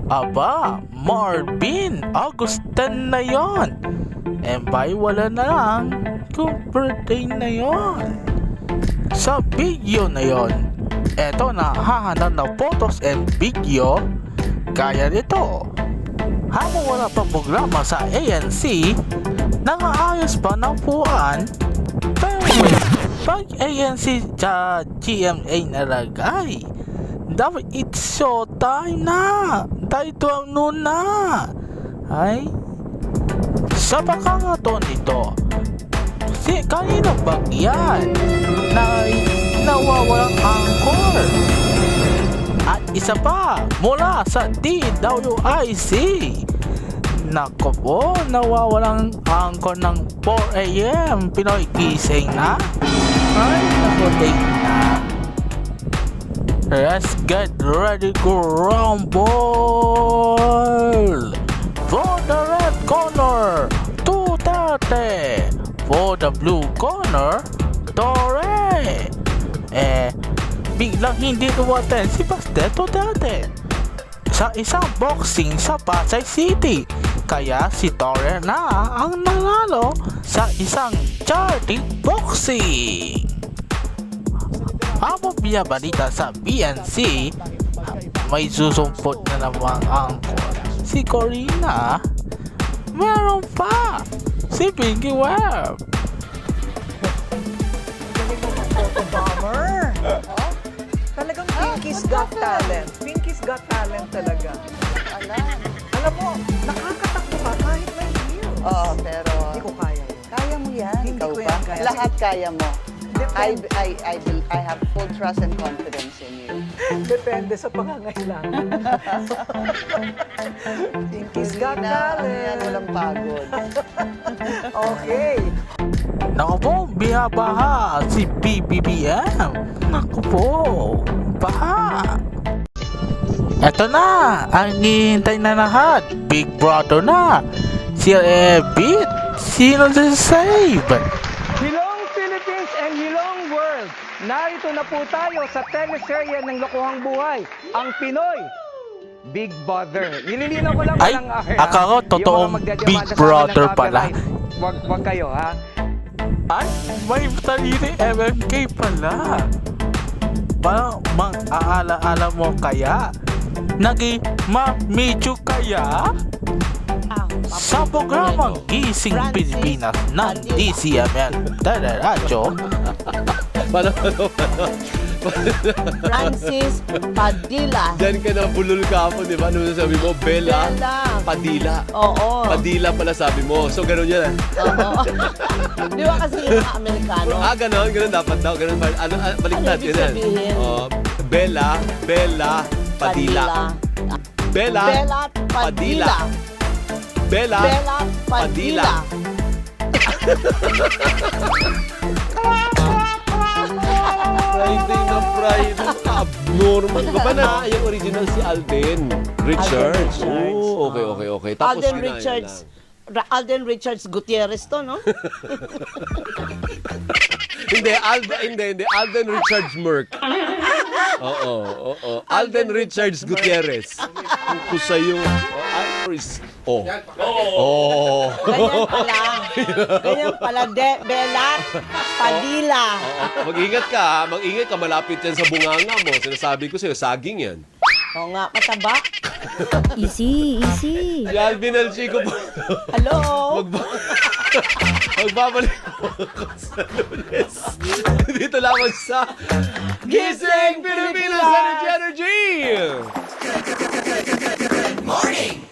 Aba, Marvin Agustin na yon. By wala na lang kung birthday na yon. Sa video na yon, eto na hahanap na photos and video gaya nito. Habang wala pa programa sa ANC, nangaayos pa ng puan. Pero pag ANC sa GMA nalagay, dapat it's showtime na. Dahil 12 noon na. Ay, sa pagkakataon nito, kanina ba yan na nawawalang angkor? At isa pa mula sa DWIC. Nako po, nawawalang angkor ng 4 AM Pinoy gising na. Ay, nakutin na. Let's get ready to rumble. For the red corner, 230. For the blue corner, Torre. Biglang hindi dumating si Basteto dati sa isang boxing sa Pasay City. Kaya si Torre na ang nanalo sa isang charity boxing. Habang binabalita sa BNC, may susumpot na naman ang si Corina. Meron pa si Pinky Webb. Photobomber. Talagang Pinky's Got Talent. Pinky's Got Talent talaga. Alam mo, nakakatakbo ka kahit may heels. Oo, pero Hindi ko kaya yun. kaya mo yan. Hindi Ikaw ko ba? yan kaya. Lahat kaya mo. I Depende, have full trust and confidence in you. depende sa pangangailangan. Pinky's Got Ano yan, Talent. walang pagod. Okay. Naku po, binabaha si BBBM. Naku po, baha. Eto na, ang hihintay na lahat. Big Brother na. Sila Ebit. Sino sa save? Helong Philippines and helong world! Narito na po tayo sa teleserye ng Lokohang Buhay, ang Pinoy Big Brother. Nililinaw ko lang Ay, walang ahir, akala ko totoong Big Brother pala. Wag kayo, ha? Ay, may sarili MMK pala. Parang mang-aala-ala mo kaya? Nagi ma-medyo kaya? Sa programang Gising Pilipinas ng DCMN Teleradyo, Francis Padilla. Diyan ka na bulol ka po, di ba? Ano sabi mo? Bella Bella. Padilla. Oo. Padilla pala sabi mo. So, ganun yan. Oo. Di ba kasi yung mga Amerikano? Ganun. Ganun dapat daw. Ganun. Baliktad. Ano ibig sabihin? Bella Padilla. Bella Bella Padilla. Bella Bella Padilla. Friday na Friday. Abnormal. Ba na? Yung original si Alden Richards. Richards. Oh, okay. Tapos Alden yun na, Richards. yun na. Alden Richards Gutierrez to, no? Hindi. Alden Richards Merck. Oo. Alden Richards Gutierrez. Kung sa'yo. Ganyan pala. Bella Padilla. Mag-ingat ka. Malapit yan sa bunganga mo. Sinasabi ko sa'yo, saging yan. Oo nga, mataba. Easy. Si Alvin Alchico po. Hello? Magbabalik ako sa Lunes. Dito lamang sa Gising Pilipinas Energy! Morning!